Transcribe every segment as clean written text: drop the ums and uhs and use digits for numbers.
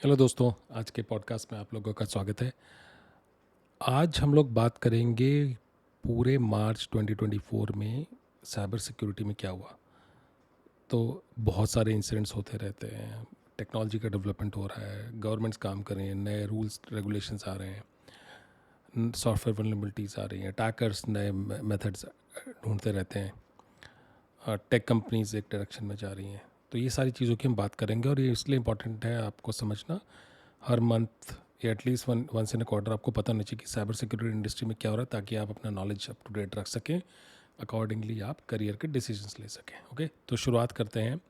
Hello दोस्तों, आज के पॉडकास्ट में आप लोगों का स्वागत है। आज हम लोग बात करेंगे पूरे मार्च 2024 में साइबर सिक्योरिटी में क्या हुआ। तो बहुत सारे इंसिडेंट्स होते रहते हैं, टेक्नोलॉजी का डेवलपमेंट हो रहा है, गवर्नमेंट्स काम कर रहे हैं, नए रूल्स रेगुलेशंस आ रहे हैं, सॉफ्टवेयर वल्नरेबिलिटीज़ आ रही हैं, अटैकर्स नए मेथड्स ढूंढते रहते हैं, टेक कंपनीज एक डायरेक्शन में जा रही हैं। तो ये सारी चीज़ों की हम बात करेंगे और ये इसलिए इम्पॉर्टेंट है आपको समझना। हर मंथ या at least once in a quarter आपको पता होना चाहिए कि साइबर सिक्योरिटी इंडस्ट्री में क्या हो रहा है, ताकि आप अपना नॉलेज अप टू डेट रख सकें, अकॉर्डिंगली आप करियर के डिसीजंस ले सकें। ओके, तो शुरुआत करते हैं।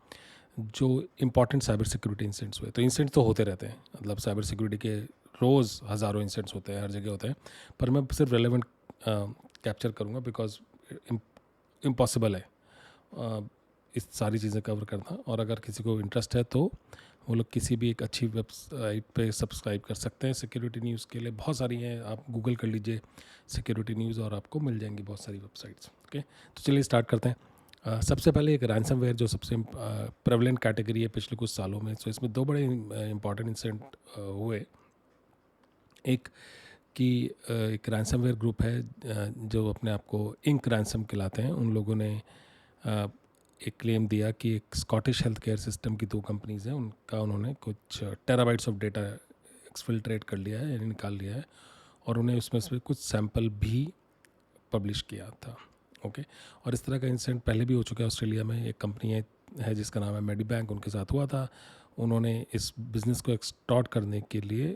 जो इंपॉर्टेंट साइबर सिक्योरिटी इंसिडेंट्स हुए, तो इंसिडेंट तो होते रहते हैं, मतलब साइबर सिक्योरिटी के रोज़ हज़ारों इंसिडेंट्स होते हैं, हर जगह होते हैं, पर मैं सिर्फ रेलेवेंट कैप्चर करूँगा बिकॉज इम्पॉसिबल है इस सारी चीज़ें कवर करना। और अगर किसी को इंटरेस्ट है तो वो लोग किसी भी एक अच्छी वेबसाइट पे सब्सक्राइब कर सकते हैं सिक्योरिटी न्यूज़ के लिए। बहुत सारी हैं, आप गूगल कर लीजिए सिक्योरिटी न्यूज़ और आपको मिल जाएंगी बहुत सारी वेबसाइट्स। ओके, तो चलिए स्टार्ट करते हैं। सबसे पहले एक रैंसमवेयर जो सबसे प्रेवलेंट कैटेगरी है पिछले कुछ सालों में। तो इसमें दो बड़े इंपॉर्टेंट इंसिडेंट हुए। एक कि एक रैंसमवेयर ग्रुप है जो अपने आप को इंक रैंसम कहलाते हैं। उन लोगों ने एक क्लेम दिया कि एक स्कॉटिश हेल्थ केयर सिस्टम की दो कंपनीज़ हैं, उनका उन्होंने कुछ टेराबाइट्स ऑफ डेटा एक्सफिल्ट्रेट कर लिया है, यानी निकाल लिया है, और उन्हें उसमें से कुछ सैंपल भी पब्लिश किया था। ओके, और इस तरह का इंसिडेंट पहले भी हो चुका है। ऑस्ट्रेलिया में एक कंपनी है जिसका नाम है मेडीबैंक, उनके साथ हुआ था। उन्होंने इस बिज़नेस को एक्सटॉर्ट करने के लिए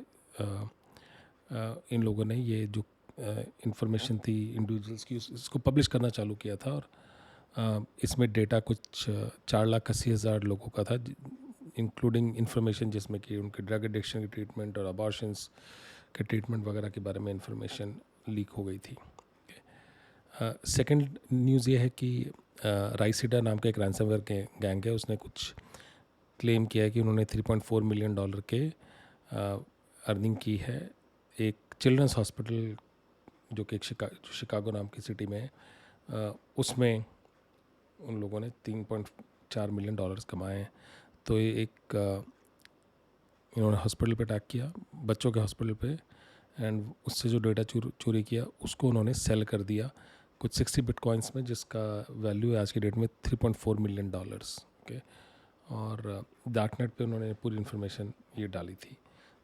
इन लोगों ने ये जो इंफॉर्मेशन थी इंडिविजुअल्स की, इसको पब्लिश करना चालू किया था। और इसमें डेटा कुछ 4,80,000 लोगों का था, इंक्लूडिंग इन्फॉर्मेशन जिसमें कि उनके ड्रग एडिक्शन की ट्रीटमेंट और अबॉर्शंस के ट्रीटमेंट वगैरह के बारे में इंफॉर्मेशन लीक हो गई थी। सेकंड न्यूज़ ये है कि राइसिडा नाम का एक रैंसमवेयर के गैंग है, उसने कुछ क्लेम किया है कि उन्होंने $3.4 मिलियन के अर्निंग की है एक चिल्ड्रंस हॉस्पिटल जो कि एक शिकागो नाम की सिटी में है, उसमें उन लोगों ने $3.4 मिलियन कमाए हैं। तो ये एक इन्होंने हॉस्पिटल पे अटैक किया, बच्चों के हॉस्पिटल पे, एंड उससे जो डेटा चोरी किया उसको उन्होंने सेल कर दिया कुछ 60 बिटकॉइंस में, जिसका वैल्यू है आज की डेट में $3.4 मिलियन। ओके, और डार्कनेट पे उन्होंने पूरी इन्फॉर्मेशन ये डाली थी।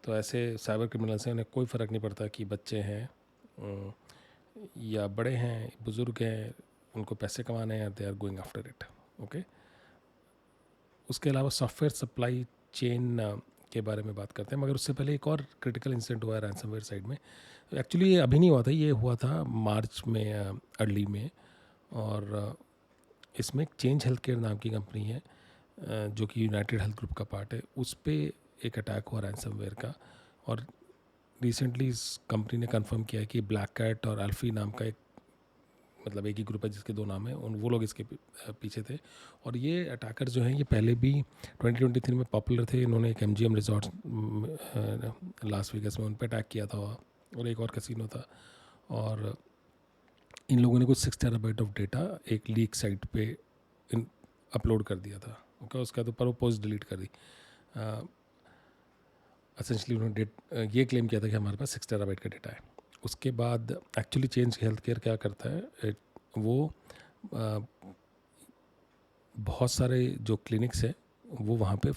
तो ऐसे साइबर क्रिमिनल से उन्हें कोई फ़र्क नहीं पड़ता कि बच्चे हैं या बड़े हैं, बुज़ुर्ग हैं, उनको पैसे कमाने हैं, they are going after it. Okay, उसके अलावा सॉफ्टवेयर सप्लाई चेन के बारे में बात करते हैं, मगर उससे पहले एक और क्रिटिकल इंसिडेंट हुआ है रैंसमवेयर साइड में। एक्चुअली ये अभी नहीं हुआ था, ये हुआ था मार्च में, अर्ली में। और इसमें एक चेंज हेल्थ केयर नाम की कंपनी है जो कि यूनाइटेड हेल्थ ग्रुप का पार्ट है, उस पर एक अटैक हुआ रैंसमवेयर का। और रिसेंटली इस कंपनी ने कंफर्म किया है कि ब्लैक कैट और अल्फी नाम का एक, मतलब एक ही ग्रुप है जिसके दो नाम हैं, उन वो लोग इसके पीछे थे। और ये अटैकर जो हैं ये पहले भी 2023 में पॉपुलर थे। इन्होंने एक MGM रिजॉर्ट लास वेगस में उन पर अटैक किया था, और एक और कैसीनो था। और इन लोगों ने कुछ 6 टेराबाइट ऑफ डेटा एक लीक साइट पे अपलोड कर दिया था। ओके, उसके बाद ऊपर वो पोस्ट डिलीट कर दी। एसेंशली उन्होंने ये क्लेम किया था कि हमारे पास 6 टेराबाइट का डेटा है। उसके बाद एक्चुअली चेंज हेल्थ केयर क्या करता है, वो बहुत सारे जो क्लिनिक्स हैं वो वहाँ पे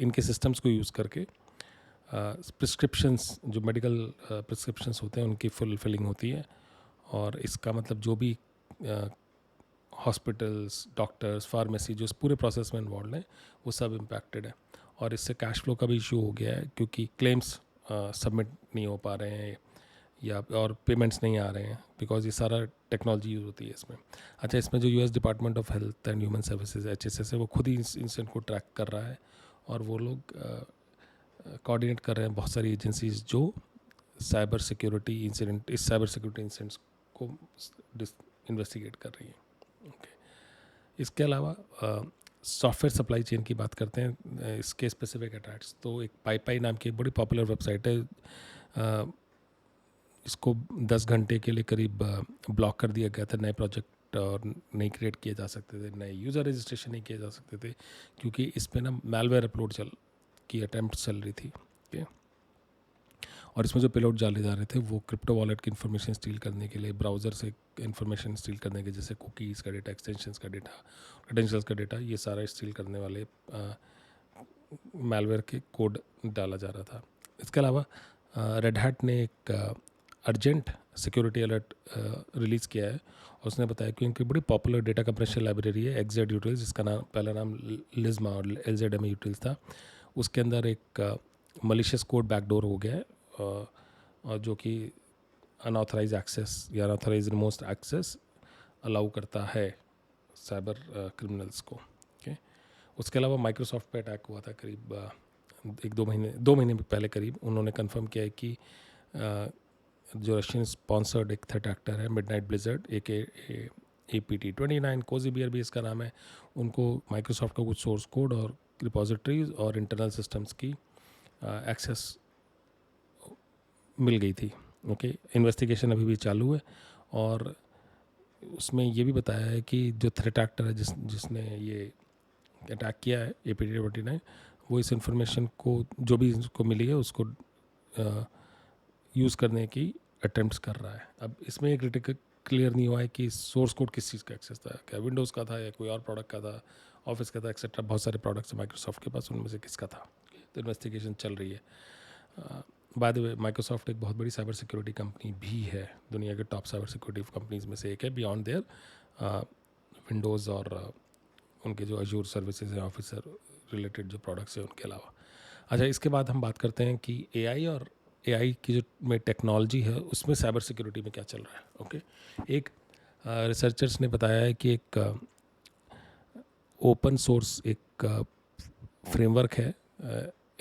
इनके सिस्टम्स को यूज़ करके प्रिस्क्रिप्शंस, जो मेडिकल प्रिस्क्रिप्शंस होते हैं उनकी फुलफिलिंग होती है। और इसका मतलब जो भी हॉस्पिटल्स, डॉक्टर्स, फार्मेसी जो इस पूरे प्रोसेस में इन्वॉल्व हैं वो सब इम्पैक्टेड है। और इससे कैश फ्लो का भी इशू हो गया है, क्योंकि क्लेम्स सबमिट नहीं हो पा रहे हैं या और पेमेंट्स नहीं आ रहे हैं, बिकॉज ये सारा टेक्नोलॉजी यूज़ होती है इसमें। अच्छा, इसमें जो US department of health and human services HHS है, वो खुद ही इस इंसिडेंट को ट्रैक कर रहा है। और वो लोग कोऑर्डिनेट कर रहे हैं बहुत सारी एजेंसीज जो साइबर सिक्योरिटी इंसिडेंट्स को इन्वेस्टिगेट कर रही हैं। ओके, इसके अलावा सॉफ्टवेयर सप्लाई चेन की बात करते हैं, इसके स्पेसिफिक अटैक्स। तो एक पाईपाई नाम की एक बड़ी पॉपुलर वेबसाइट है, इसको 10 घंटे के लिए करीब ब्लॉक कर दिया गया था। नए प्रोजेक्ट और नहीं क्रिएट किए जा सकते थे, नए यूज़र रजिस्ट्रेशन नहीं किए जा सकते थे, क्योंकि इस पर ना मैलवेयर अपलोड की अटैम्प्ट चल रही थी। ठीक है, और इसमें जो पेलोड डाले जा रहे थे वो क्रिप्टो वॉलेट की इन्फॉर्मेशन स्टील करने के लिए, ब्राउज़र से इन्फॉर्मेशन स्टील करने के, जैसे कुकीज़ का डेटा, एक्सटेंशंस का डेटा, क्रेडेंशियल्स का डेटा, ये सारा स्टील करने वाले मैलवेयर के कोड डाला जा रहा था। इसके अलावा रेड हैट ने एक अर्जेंट सिक्योरिटी अलर्ट रिलीज़ किया है, और उसने बताया कि उनकी बड़ी पॉपुलर डेटा कंप्रेशन लाइब्रेरी है एक्जेड यूटिल्स, जिसका नाम पहला नाम लिज्मा और LZMA यूटिल्स था। उसके अंदर एक मलिशियस कोड बैकडोर हो गया है, और जो कि अनऑथराइज एक्सेस या अनऑथराइज रिमोट एक्सेस अलाउ करता है साइबर क्रिमिनल्स को। ओके, उसके अलावा माइक्रोसॉफ्ट पे अटैक हुआ था करीब 2 महीने पहले करीब। उन्होंने कंफर्म किया है कि जो रशियन स्पॉन्सर्ड एक थ्रेट एक्टर है Midnight Blizzard APT29 Cozy BRB इसका नाम है, उनको माइक्रोसॉफ्ट का कुछ सोर्स कोड और रिपोजिटरीज और इंटरनल सिस्टम्स की एक्सेस मिल गई थी। ओके, इन्वेस्टिगेशन अभी भी चालू है, और उसमें ये भी बताया है कि जो थ्रेट एक्टर है जिसने ये अटैक किया है APT29, वो इस इंफॉर्मेशन को जो भी इसको मिली है उसको यूज़ करने की अटेम्प्ट्स कर रहा है। अब इसमें एक क्लियर नहीं हुआ है कि सोर्स कोड किस चीज़ का एक्सेस था, क्या विंडोज़ का था या कोई और प्रोडक्ट का था, ऑफिस का था, एक्सेट्रा। बहुत सारे प्रोडक्ट्स हैं माइक्रोसॉफ्ट के पास, उनमें से किसका था, तो इन्वेस्टिगेशन चल रही है। बाय द वे, माइक्रोसॉफ्ट एक बहुत बड़ी साइबर सिक्योरिटी कंपनी भी है, दुनिया के टॉप साइबर सिक्योरिटी कंपनीज में से एक है, बियॉन्ड देयर विंडोज़ और उनके जो अजूर सर्विसेज हैं, ऑफिसर रिलेटेड जो प्रोडक्ट्स हैं उनके अलावा। अच्छा, इसके बाद हम बात करते हैं कि AI और AI की जो में टेक्नोलॉजी है उसमें साइबर सिक्योरिटी में क्या चल रहा है। ओके, एक रिसर्चर्स ने बताया है कि एक ओपन सोर्स एक फ्रेमवर्क है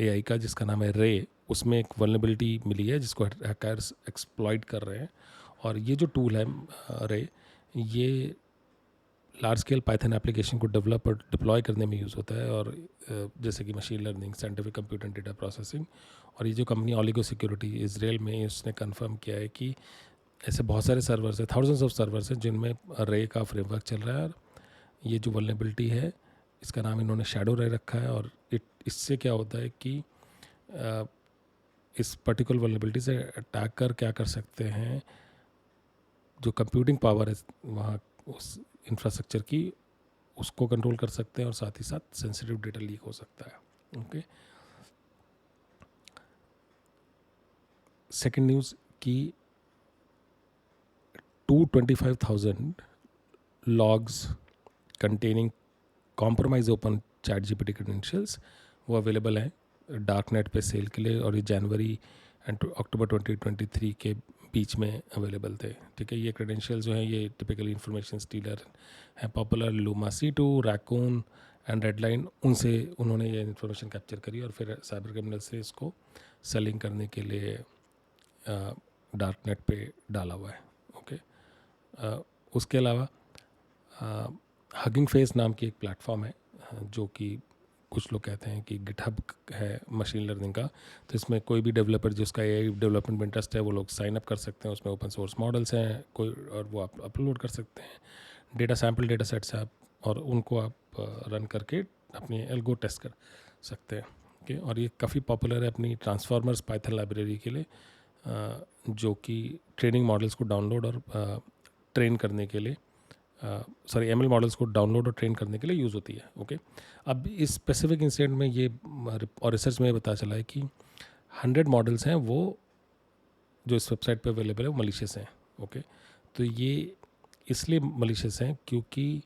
AI का जिसका नाम है रे। उसमें एक वल्नरेबिलिटी मिली है जिसको हैकर्स एक्सप्लॉइट कर रहे हैं, और ये जो टूल है रे, ये लार्ज स्केल पाइथन एप्लीकेशन को डेवलप और डिप्लॉय करने में यूज़ होता है, और जैसे कि machine learning, scientific computer, data processing. और ये जो कंपनी ओलिगो सिक्योरिटी इजराइल में, उसने कंफर्म किया है कि ऐसे बहुत सारे सर्वर्स हैं, थाउजेंड्स ऑफ सर्वर्स हैं जिनमें रे का फ्रेमवर्क चल रहा है। और ये जो वल्नरेबिलिटी है इसका नाम इन्होंने शैडो रे रखा है, और इससे क्या होता है कि इस पर्टिकुलर वल्नरेबिलिटी से अटैकर क्या कर सकते हैं, जो कंप्यूटिंग पावर है वहाँ उस इंफ्रास्ट्रक्चर की, उसको कंट्रोल कर सकते हैं, और साथ ही साथ सेंसिटिव डेटा लीक हो सकता है। ओके, सेकेंड न्यूज़ की 225,000 logs containing compromise open ChatGPT credentials वो अवेलेबल हैं डार्क नेट पे सेल के लिए, और ये जनवरी एंड अक्टूबर 2023 के बीच में अवेलेबल थे। ठीक है, ये क्रेडेंशियल्स जो हैं ये टिपिकली इंफॉर्मेशन स्टीलर हैं, popular luma C2, raccoon and red line, उनसे उन्होंने ये इन्फॉर्मेशन कैप्चर करी और फिर साइबर क्रिमिनल से इसको सेलिंग करने के लिए डार्क नेट पे डाला हुआ है। ओके, उसके अलावा हगिंग फेस नाम की एक प्लेटफॉर्म है जो कि कुछ लोग कहते हैं कि गिटहब है मशीन लर्निंग का। तो इसमें कोई भी डेवलपर जिसका AI डेवलपमेंट में इंटरेस्ट है वो लोग साइन अप कर सकते हैं। उसमें ओपन सोर्स मॉडल्स हैं कोई, और वो आप अपलोड कर सकते हैं डेटा सैम्पल डेटा सेट्स आप, और उनको आप रन करके अपनी एल्गो टेस्ट कर सकते हैं। ओके, और ये काफ़ी पॉपुलर है अपनी ट्रांसफॉर्मर्स पाइथन लाइब्रेरी के लिए, जो कि ट्रेनिंग मॉडल्स को डाउनलोड और ट्रेन करने के लिए, ML मॉडल्स को डाउनलोड और ट्रेन करने के लिए यूज़ होती है। ओके, अब इस स्पेसिफिक इंसिडेंट में ये और रिसर्च में पता चला है कि 100 मॉडल्स हैं वो जो इस वेबसाइट पे अवेलेबल है वो मलिशियस हैं। ओके, तो ये इसलिए मलिशियस हैं क्योंकि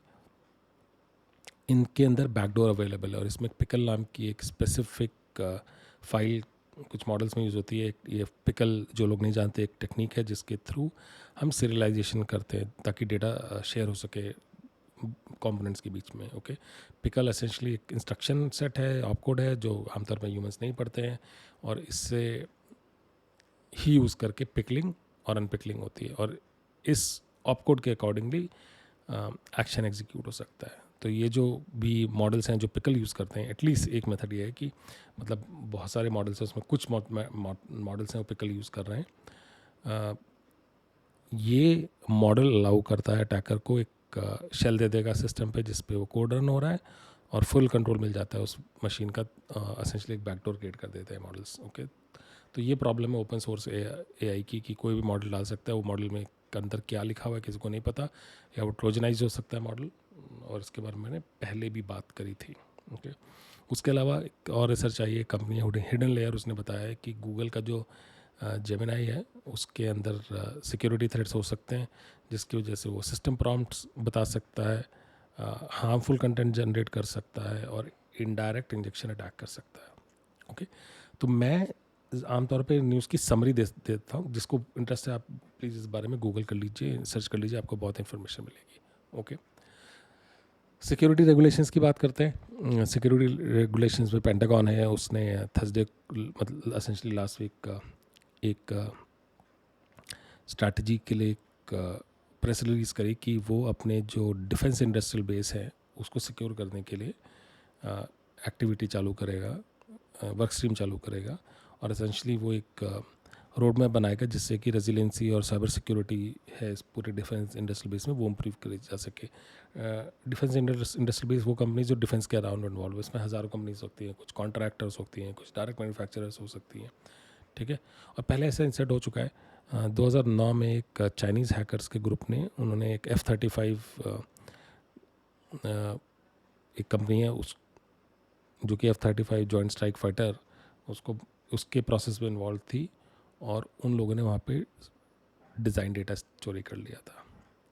इनके अंदर बैकडोर अवेलेबल है, और इसमें पिकल नाम की एक स्पेसिफिक फाइल कुछ मॉडल्स में यूज़ होती है। ये पिकल, जो लोग नहीं जानते, एक टेक्निक है जिसके थ्रू हम सीरियलाइजेशन करते हैं ताकि डेटा शेयर हो सके कंपोनेंट्स के बीच में। ओके, पिकल एसेंशली एक इंस्ट्रक्शन सेट है, ऑपकोड है, जो आमतौर पर ह्यूमंस नहीं पढ़ते हैं, और इससे ही यूज़ करके पिकलिंग और अनपिकलिंग होती है, और इस ऑपकोड के अकॉर्डिंगली एक्शन एग्जीक्यूट हो सकता है। तो ये जो भी मॉडल्स हैं जो पिकल यूज़ करते हैं, एटलीस्ट एक मेथड ये है कि मतलब बहुत सारे मॉडल्स हैं उसमें कुछ मॉडल्स हैं वो पिकल यूज़ कर रहे हैं। ये मॉडल अलाउ करता है अटैकर को एक शेल दे देगा सिस्टम पे जिस पे वो कोड रन हो रहा है, और फुल कंट्रोल मिल जाता है उस मशीन का, एसेंशली एक बैकडोर क्रिएट कर देते हैं मॉडल्स। ओके, तो ये प्रॉब्लम है ओपन सोर्स एआई की कि कोई भी मॉडल डाल सकता है, वो मॉडल में अंदर क्या लिखा हुआ है किसी को नहीं पता, या वो ट्रोजनाइज हो सकता है मॉडल, और इसके बारे में मैंने पहले भी बात करी थी। ओके, उसके अलावा एक और रिसर्च आई है कंपनी हिडन लेयर, उसने बताया है कि गूगल का जो जेमिनाई है उसके अंदर सिक्योरिटी थ्रेट्स हो सकते हैं, जिसकी वजह से वो सिस्टम प्रॉम्प्ट्स बता सकता है, हार्मफुल कंटेंट जनरेट कर सकता है और इनडायरेक्ट इंजेक्शन अटैक कर सकता है। ओके, तो मैं आमतौर पे न्यूज़ की समरी देता हूँ, जिसको इंटरेस्ट है आप प्लीज़ इस बारे में गूगल कर लीजिए, सर्च कर लीजिए, आपको बहुत इन्फॉर्मेशन मिलेगी। ओके, सिक्योरिटी रेगुलेशंस की बात करते हैं। सिक्योरिटी रेगुलेशंस में पेंटागन है, उसने थर्सडे मतलब एसेंशली लास्ट वीक का एक स्ट्रैटेजी के लिए एक प्रेस रिलीज़ करी कि वो अपने जो डिफेंस इंडस्ट्रियल बेस है उसको सिक्योर करने के लिए एक्टिविटी चालू करेगा, वर्क स्ट्रीम चालू करेगा, और एसेंशली वो एक रोड मैप बनाएगा जिससे कि रेजिलेंसी और साइबर सिक्योरिटी है इस पूरे डिफेंस इंडस्ट्रियल बेस में वो इम्प्रूव करी जा सके। डिफेंस इंडस्ट्रियल बेस वो कंपनीज जो डिफेंस के अराउंड इन्वॉल्व है, इसमें हज़ारों कंपनीज होती हैं, कुछ कॉन्ट्रैक्टर्स होती हैं, कुछ डायरेक्ट मैन्युफैक्चरर्स हो सकती हैं। ठीक है, और पहले ऐसा इंसिडेंट हो चुका है 2009 में एक चाइनीज़ हैकर्स के ग्रुप ने, उन्होंने एक F-35 एक कंपनी है उस जो कि F-35 जॉइंट स्ट्राइक फाइटर, उसको उसके प्रोसेस में इन्वॉल्व थी, और उन लोगों ने वहाँ पे डिज़ाइन डेटा चोरी कर लिया था।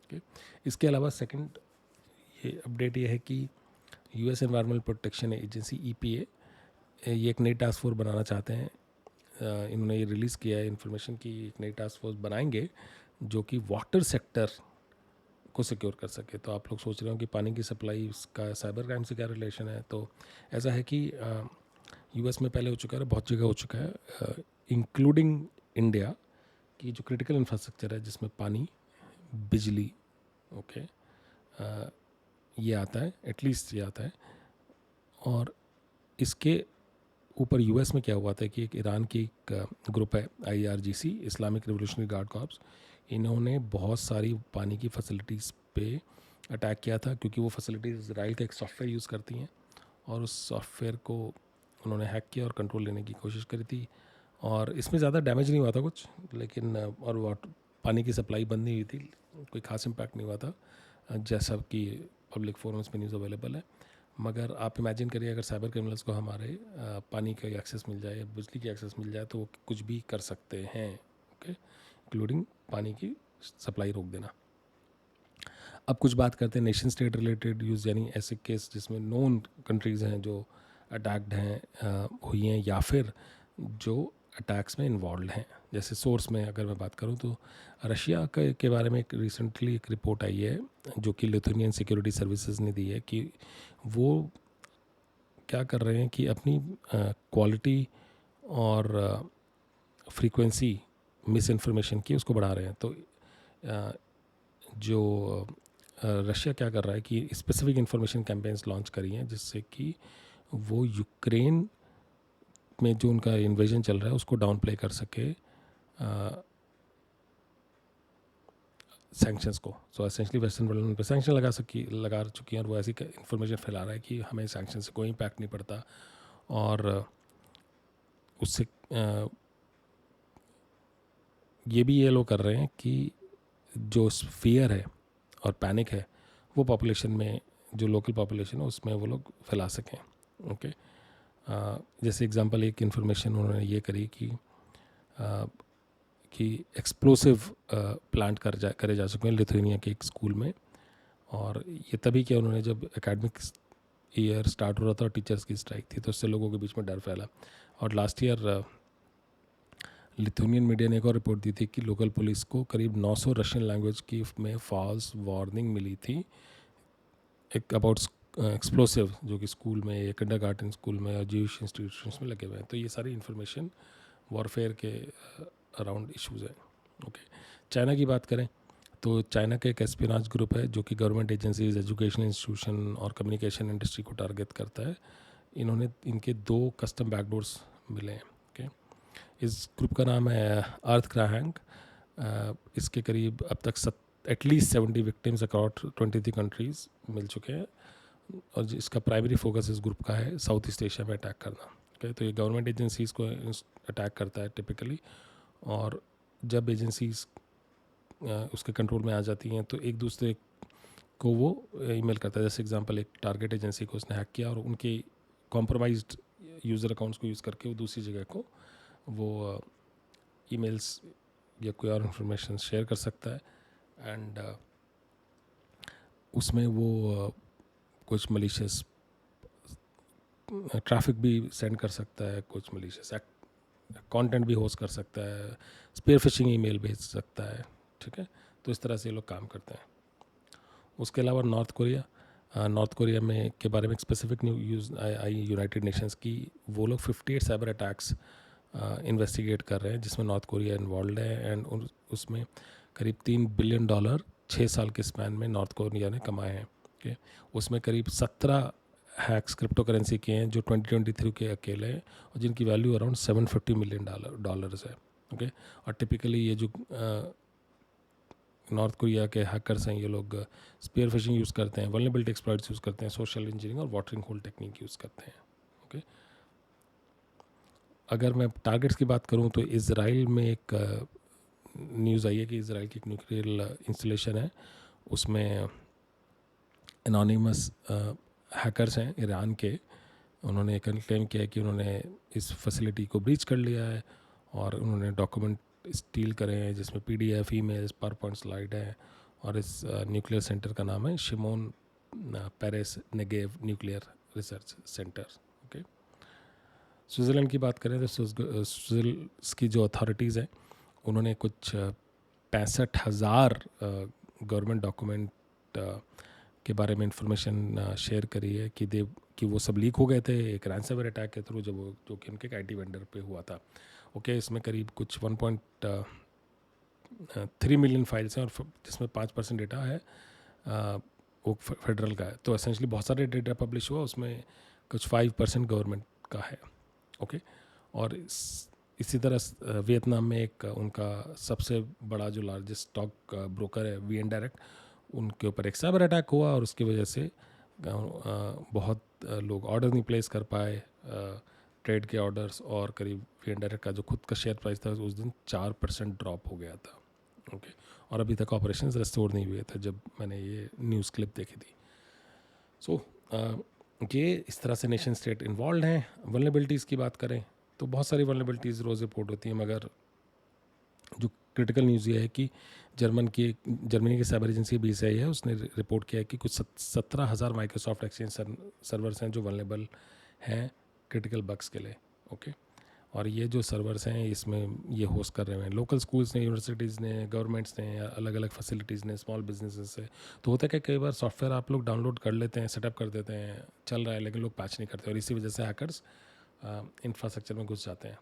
okay? इसके अलावा सेकंड ये अपडेट ये है कि US environmental protection agency EPA ये एक नई टास्क फोर्स बनाना चाहते हैं। इन्होंने ये रिलीज़ किया है इन्फॉर्मेशन कि एक नई टास्क फोर्स बनाएंगे जो कि वाटर सेक्टर को सिक्योर कर सके। तो आप लोग सोच रहे हो कि पानी की सप्लाई उसका साइबर क्राइम से क्या रिलेशन है, तो ऐसा है कि यूएस में पहले हो चुका है, बहुत जगह हो चुका है, इंक्लूडिंग इंडिया की जो क्रिटिकल इंफ्रास्ट्रक्चर है जिसमें पानी, बिजली, ओके, ये आता है, एटलीस्ट ये आता है। और इसके ऊपर यूएस में क्या हुआ था कि एक ईरान की एक ग्रुप है IRGC, Islamic revolutionary guard corps, इन्होंने बहुत सारी पानी की फैसिलिटीज़ पे अटैक किया था, क्योंकि वो फैसिलिटीज़ इजराइल का एक सॉफ्टवेयर यूज़ करती हैं, और उस सॉफ्टवेयर को उन्होंने हैक किया और कंट्रोल लेने की कोशिश करी थी। और इसमें ज़्यादा डैमेज नहीं हुआ था कुछ, लेकिन और वाटर पानी की सप्लाई बंद नहीं हुई थी, कोई खास इम्पैक्ट नहीं हुआ था, जैसा कि पब्लिक फोरम्स में न्यूज़ अवेलेबल है। मगर आप इमेजिन करिए अगर साइबर क्रिमिनल्स को हमारे पानी का एक्सेस मिल जाए, बिजली की एक्सेस मिल जाए, तो वो कुछ भी कर सकते हैं। ओके, इंक्लूडिंग पानी की सप्लाई रोक देना। अब कुछ बात करते हैं नेशन स्टेट रिलेटेड यूज़, यानी ऐसे केस जिसमें नोन कंट्रीज़ हैं जो अटैक्ड हैं, हुई हैं, या फिर जो अटैक्स में इन्वॉल्व हैं। जैसे सोर्स में अगर मैं बात करूं तो रशिया के बारे में एक रिसेंटली एक रिपोर्ट आई है जो कि लिथुनियन सिक्योरिटी सर्विसेज ने दी है कि वो क्या कर रहे हैं कि अपनी क्वालिटी और फ्रीक्वेंसी मिस इन्फॉर्मेशन की उसको बढ़ा रहे हैं। तो जो रशिया क्या कर रहा है कि स्पेसिफिक इन्फॉर्मेशन कैंपेन्स लॉन्च करी हैं जिससे कि वो यूक्रेन में जो उनका इन्वेजन चल रहा है उसको डाउन प्ले कर सके सैंक्शंस को। सो एसेंशली वेस्टर्न वर्ल्ड उन पर सैंक्शन लगा चुकी हैं, और वो ऐसी इन्फॉर्मेशन फैला रहा है कि हमें सैंक्शन से कोई इम्पैक्ट नहीं पड़ता, और उससे ये भी ये लोग कर रहे हैं कि जो फियर है और पैनिक है वो पॉपुलेशन में, जो लोकल पॉपुलेशन है उसमें वो लोग फैला सकें। ओके, जैसे एग्जांपल एक इन्फॉर्मेशन उन्होंने ये करी कि एक्सप्लोसिव प्लांट करे जा चुके हैं लिथुआनिया के एक स्कूल में, और ये तभी किया उन्होंने जब एकेडमिक ईयर स्टार्ट हो रहा था और टीचर्स की स्ट्राइक थी, तो उससे लोगों के बीच में डर फैला। और लास्ट ईयर लिथुनियन मीडिया ने एक और रिपोर्ट दी थी कि लोकल पुलिस को करीब 900 रशियन लैंग्वेज की में फॉल्स वार्निंग मिली थी एक अबाउट एक्सप्लोसिव, जो कि स्कूल में या किंडरगार्टन स्कूल में और ज्यूइश इंस्टीट्यूशंस में लगे हुए हैं। तो ये सारी इन्फॉर्मेशन वॉरफेयर के अराउंड इश्यूज़ हैं। ओके, चाइना की बात करें तो चाइना का एक एस्पिनाज ग्रुप है जो कि गवर्नमेंट एजेंसीज, एजुकेशन इंस्टीट्यूशन और कम्युनिकेशन इंडस्ट्री को टारगेट करता है। इनके 2 कस्टम बैकडोर्स मिले हैं। ओके, इस ग्रुप का नाम है अर्थ क्राहैंग। इसके करीब अब तक एटलीस्ट 70 विक्टिम्स अक्रॉस 23 कंट्रीज़ मिल चुके हैं, और इसका प्राइमरी फोकस इस ग्रुप का है साउथ ईस्ट एशिया में अटैक करना। ओके, तो ये गवर्नमेंट एजेंसीज़ को अटैक करता है टिपिकली, और जब एजेंसीज उसके कंट्रोल में आ जाती हैं तो एक दूसरे को वो ईमेल करता है। जैसे एग्जांपल, एक टारगेट एजेंसी को उसने हैक किया और उनके कॉम्प्रोमाइज्ड यूज़र अकाउंट्स को यूज़ करके वो दूसरी जगह को वो ईमेल्स या कोई और इन्फॉर्मेशन शेयर कर सकता है। एंड उसमें वो कुछ मलिशियस ट्रैफिक भी सेंड कर सकता है, कुछ मलिशियस कंटेंट भी होस्ट कर सकता है, स्पेयर फिशिंग ईमेल भेज सकता है। ठीक है, तो इस तरह से ये लोग काम करते हैं। उसके अलावा नॉर्थ कोरिया में के बारे में एक स्पेसिफिक न्यूज़ आई यूनाइटेड नेशंस की। वो लोग 58 साइबर अटैक्स इन्वेस्टिगेट कर रहे हैं जिसमें नॉर्थ कोरिया इन्वॉल्व है। एंड उसमें करीब $3 बिलियन 6 साल के स्पैन में नॉर्थ कोरिया ने कमाए हैं। ओके, उसमें करीब 17 हैक्स क्रिप्टो करेंसी के हैं जो 2023 के अकेले हैं और जिनकी वैल्यू अराउंड $750 मिलियन है। ओके, और टिपिकली ये जो नॉर्थ कोरिया के हैकर्स हैं ये लोग स्पेयर फिशिंग यूज़ करते हैं, वल्नरेबिलिटी एक्सप्लॉइट्स यूज़ करते हैं, सोशल इंजीनियरिंग और वाटरिंग होल टेक्निक यूज़ करते हैं। ओके, अगर मैं टारगेट्स की बात करूं तो इज़राइल में एक न्यूज़ आई है कि इज़राइल की एक न्यूक्लियर इंस्टॉलेशन है, उसमें एनोनिमस हैकर्स हैं ईरान के, उन्होंने क्लेम किया है कि उन्होंने इस फैसिलिटी को ब्रीच कर लिया है और उन्होंने डॉक्यूमेंट स्टील करे हैं जिसमें PDF, ईमेल्स, पावरपॉइंट स्लाइड है। और इस न्यूक्लियर सेंटर का नाम है Shimon Peres Negev nuclear research centre. Okay, Switzerland की बात करें तो स्विट्ज़रलैंड की जो अथॉरिटीज़ हैं उन्होंने कुछ 65,000 गवर्नमेंट डॉक्यूमेंट के बारे में इंफॉर्मेशन शेयर करी है कि वो सब लीक हो गए थे एक रैंसमवेयर अटैक के थ्रू, जो कि उनके IT वेंडर पे हुआ था। ओके, इसमें करीब कुछ 1.3 मिलियन फाइल्स हैं और जिसमें 5% डेटा है वो फेडरल का है। तो एसेंशली बहुत सारे डेटा पब्लिश हुआ, उसमें कुछ 5% गवर्नमेंट का है। ओके, और इसी तरह वियतनाम में एक उनका सबसे बड़ा जो लार्जेस्ट स्टॉक ब्रोकर है VN Direct, उनके ऊपर एक साइबर अटैक हुआ और उसकी वजह से बहुत लोग ऑर्डर नहीं प्लेस कर पाए, ट्रेड के ऑर्डर्स, और करीब VN Direct का जो खुद का शेयर प्राइस था उस दिन 4% ड्रॉप हो गया था। ओके, और अभी तक ऑपरेशंस रेस्टोर नहीं हुए थे जब मैंने ये न्यूज़ क्लिप देखी थी। सो ये इस तरह से नेशन स्टेट इन्वॉल्व हैं। वल्नरेबिलिटीज़ की बात करें तो बहुत सारी वल्नरेबिलिटीज़ रोज़ रिपोर्ट होती हैं, मगर जो क्रिटिकल न्यूज़ ये है कि जर्मनी की साइबर एजेंसी BCI है, उसने रिपोर्ट किया है कि कुछ 17,000 माइक्रोसॉफ्ट एक्सचेंज सर्वर्स हैं जो वल्नरेबल हैं क्रिटिकल बग्स के लिए। ओके, और ये जो सर्वर्स हैं इसमें ये होस्ट कर रहे हैं लोकल स्कूल्स ने, यूनिवर्सिटीज़ ने, गवर्नमेंट्स ने, अलग अलग फैसिलिटीज़ ने, स्मॉल बिजनेसेस से। तो होता है कि कई बार सॉफ्टवेयर आप लोग डाउनलोड कर लेते हैं, सेटअप कर देते हैं, चल रहा है, लेकिन लोग पैच नहीं करते और इसी वजह से हैकर्स इंफ्रास्ट्रक्चर में घुस जाते हैं।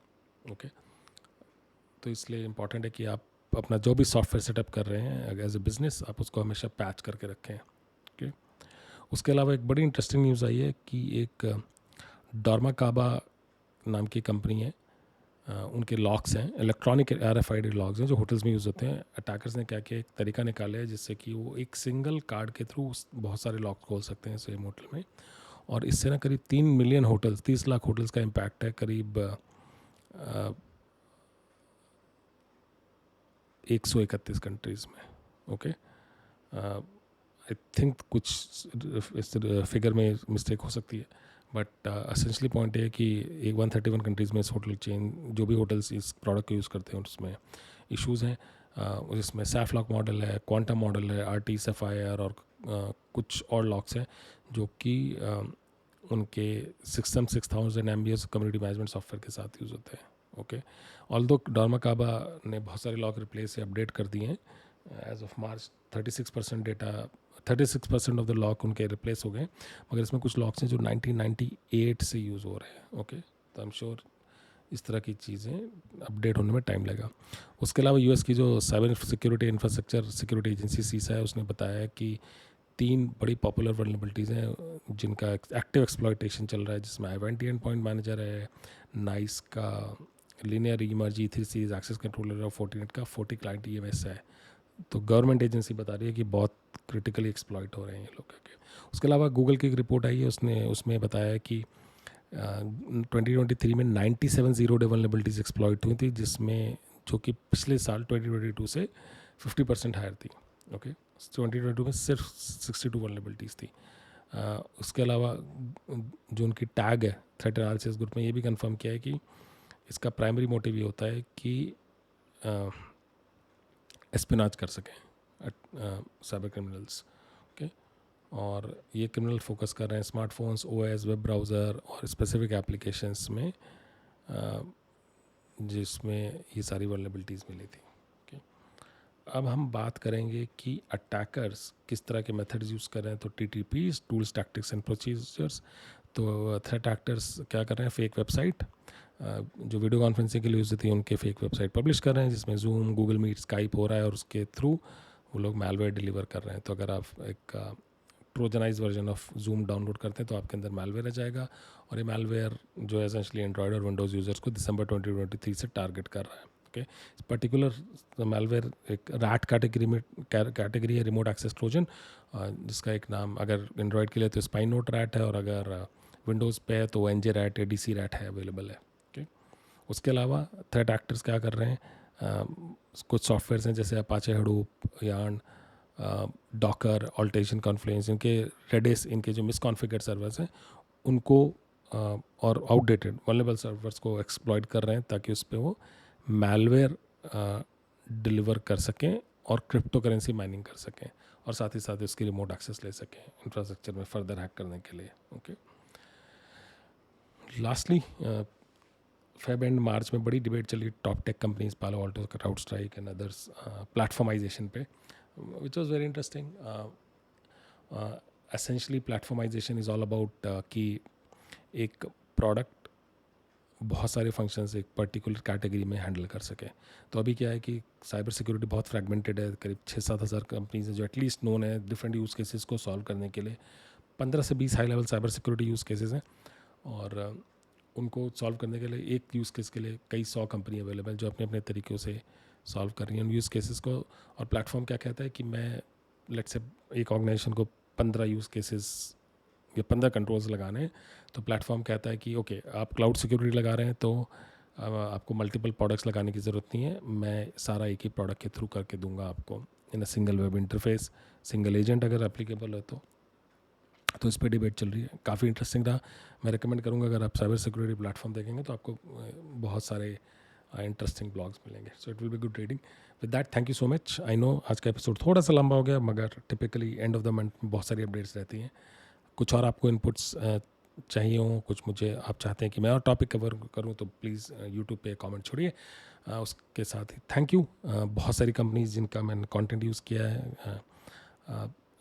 ओके, तो इसलिए इम्पॉर्टेंट है कि आप अपना जो भी सॉफ्टवेयर सेटअप कर रहे हैं एज ए बिज़नेस, आप उसको हमेशा पैच करके रखें। ओके, उसके अलावा एक बड़ी इंटरेस्टिंग न्यूज़ आई है कि एक डॉर्माकाबा नाम की कंपनी है, उनके लॉक्स हैं, इलेक्ट्रॉनिक RFID लॉक्स हैं जो होटल्स में यूज़ होते हैं। अटैकर्स ने क्या किया, एक तरीका निकाला है जिससे कि वो एक सिंगल कार्ड के थ्रू बहुत सारे लॉक खोल सकते हैं सेम होटल में, और इससे ना करीब 3 मिलियन होटल्स, 30 लाख होटल्स का इम्पैक्ट है करीब 131 कंट्रीज़ में। ओके, आई थिंक कुछ इस फिगर में मिस्टेक हो सकती है, बट असेंशली पॉइंट है कि 131 कंट्रीज़ में इस होटल चेन जो भी होटल्स इस प्रोडक्ट को यूज़ करते हैं उसमें इश्यूज़ हैं। जिसमें सैफ लॉक मॉडल है, क्वांटम मॉडल है, RT सफ़ायर और कुछ और लॉक्स हैं जो कि उनके 6000 MBS कम्युनिटी मैनेजमेंट सॉफ्टवेयर के साथ यूज़ होते हैं। ओके, ऑल्दो डॉर्माकाबा ने बहुत सारे लॉक रिप्लेस या अपडेट कर दिए हैं। As of March 36% of the lock उनके रिप्लेस हो गए, मगर इसमें कुछ लॉक्स हैं जो 1998 से यूज़ हो रहे हैं। ओके, तो आई एम श्योर इस तरह की चीज़ें अपडेट होने में टाइम लगेगा। उसके अलावा US की जो cyber security infrastructure security agency CISA है, उसने बताया है कि 3 बड़ी पॉपुलर वल्नरेबिलिटीज़ हैं जिनका एक्टिव एक्सप्लॉयटेशन चल रहा है, जिसमें आइडेंटिटी एंड पॉइंट मैनेजर है, नाइस का Linear eMerge E3 series access controller और फोर्टिनेट का 40 क्लाइंट EMS है। तो गवर्नमेंट एजेंसी बता रही है कि बहुत क्रिटिकली एक्सप्लॉइट हो रहे हैं ये लोग करके। उसके अलावा गूगल की एक रिपोर्ट आई है, उसने उसमें बताया है कि 2023 में 97 जीरो डे वल्नरेबिलिटीज़ एक्सप्लॉइट हुई थी, जिसमें जो कि पिछले साल 2022 से 50% हायर थी। ओके, 2022 में सिर्फ 62 वल्नरेबिलिटीज़ थी। उसके अलावा जो उनकी टैग है थ्रेट एनालिसिस ग्रुप में, ये भी कंफर्म किया है कि इसका प्राइमरी मोटिव ये होता है कि एस्पिनाज कर सकें साइबर क्रिमिनल्स। ओके, और ये क्रिमिनल फोकस कर रहे हैं स्मार्टफोन्स, ओएस, वेब ब्राउज़र और स्पेसिफिक एप्लीकेशंस में जिसमें ये सारी वल्नरेबिलिटीज़ मिली थी। ओके, अब हम बात करेंगे कि अटैकर्स किस तरह के मेथड्स यूज़ कर रहे हैं। तो टीटीपीज, टूल्स, टैक्टिक्स एंड प्रोसीजर्स। तो थ्रेट एक्टर्स क्या कर रहे हैं, फेक वेबसाइट जो वीडियो कॉन्फ्रेंसिंग के लिए यूज़ होती है उनके फेक वेबसाइट पब्लिश कर रहे हैं, जिसमें जूम, गूगल मीट, स्काइप हो रहा है और उसके थ्रू वो लोग मैलवेयर डिलीवर कर रहे हैं। तो अगर आप एक ट्रोजनाइज वर्जन ऑफ जूम डाउनलोड करते हैं तो आपके अंदर मैलवेयर आ जाएगा, और ये मैलवेयर जो है एसेंशली एंड्रॉयड और विंडोज़ यूज़र्स को दिसंबर 2023 से टारगेट कर रहा है। ओके, पर्टिकुलर मैलवेयर एक रैट कैटेगरी है, रिमोट एक्सेस ट्रोजन, जिसका एक नाम अगर एंड्रॉयड के लिए तो स्पाइन नोट रैट है, और अगर विंडोज़ पे है तो एनजे रैट या डीसी रैट है, अवेलेबल है। ओके, उसके अलावा थ्रेट एक्टर्स क्या कर रहे हैं, कुछ सॉफ्टवेयर्स हैं जैसे Apache Hadoop, YARN, Docker, Atlassian, Confluence, इनके रेडिस, इनके जो मिसकॉन्फिगर्ड सर्वर्स हैं उनको और आउटडेटेड वल्नरेबल सर्वर्स को एक्सप्लॉइट कर रहे हैं, ताकि उस पर वो मैलवेयर डिलीवर कर सकें और क्रिप्टो करेंसी माइनिंग कर सकें, और साथ ही साथ इसकी रिमोट एक्सेस ले सकें इंफ्रास्ट्रक्चर में फर्दर हैक करने के लिए। Okay, lastly Feb and March में बड़ी डिबेट चली top tech companies, Palo Alto, CrowdStrike and others, platformization पे, which was very interesting. Essentially platformization is all about कि एक प्रोडक्ट बहुत सारे फंक्शंस एक पर्टिकुलर कैटेगरी में हैंडल कर सके। तो अभी क्या है कि साइबर सिक्योरिटी बहुत फ्रैगमेंटेड है, करीब 6-7 हज़ार कंपनीज हैं जो एटलीस्ट नोन है डिफरेंट यूज़ केसेस को सॉल्व करने के लिए। 15 से 20 high level cyber security use cases हैं, और उनको सॉल्व करने के लिए एक यूज़ केस के लिए कई 100 कंपनी अवेलेबल जो अपने अपने तरीक़ों से सॉल्व कर रही हैं उन यूज़ केसेस को। और प्लेटफॉर्म क्या कहता है कि मैं लेट्स से एक ऑर्गेनाइजेशन को 15 यूज़ केसेस या 15 कंट्रोल्स लगाने हैं, तो प्लेटफॉर्म कहता है कि ओके, आप क्लाउड सिक्योरिटी लगा रहे हैं तो आपको मल्टीपल प्रोडक्ट्स लगाने की ज़रूरत नहीं है, मैं सारा एक ही प्रोडक्ट के थ्रू करके दूंगा आपको in a single web interface, single agent अगर एप्लीकेबल है तो इस पर डिबेट चल रही है, काफ़ी इंटरेस्टिंग रहा। मैं रिकमेंड करूँगा अगर आप साइबर सिक्योरिटी प्लेटफॉर्म देखेंगे तो आपको बहुत सारे इंटरेस्टिंग ब्लॉग्स मिलेंगे, so it will be good reading. With that, thank you so much. I know आज का एपिसोड थोड़ा सा लंबा हो गया, मगर typically end of the month में बहुत सारी अपडेट्स रहती हैं। कुछ और आपको इनपुट्स चाहिए हो, कुछ मुझे आप चाहते हैं कि मैं और टॉपिक कवर करूं, तो प्लीज़ यूट्यूब पे कमेंट छोड़िए। उसके साथ ही थैंक यू बहुत सारी कंपनीज जिनका मैंने कंटेंट यूज़ किया है,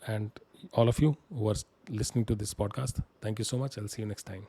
and all of you who are listening to this podcast, thank you so much. I will see you next time.